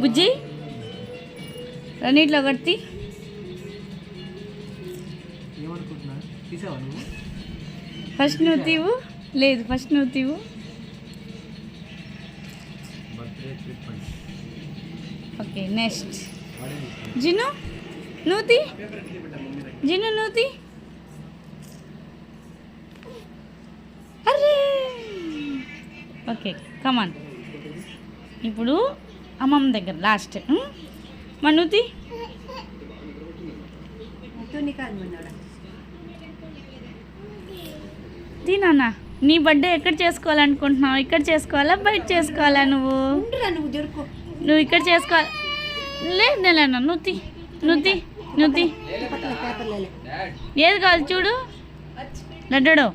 బుజ్జి రెండిట్లో ఒకటి ఫస్ట్ నువ్వు తీవు. లేదు ఫస్ట్ నువ్వు తీవు. ఓకే నెక్స్ట్ జిను నువ్వు తీ. జిను నువ్వు తీ. అరే ఓకే కమాన్. ఇప్పుడు అమ్మమ్మ దగ్గర లాస్ట్ మనుతి నాన్న. నీ బర్త్డే ఎక్కడ చేసుకోవాలనుకుంటున్నావు? ఇక్కడ చేసుకోవాలా బయట చేసుకోవాలా? నువ్వు ఇక్కడ చేసుకోవాలి. లేదు నువ్వు నువ్వు ఏది కావాలి చూడు లడ్డు.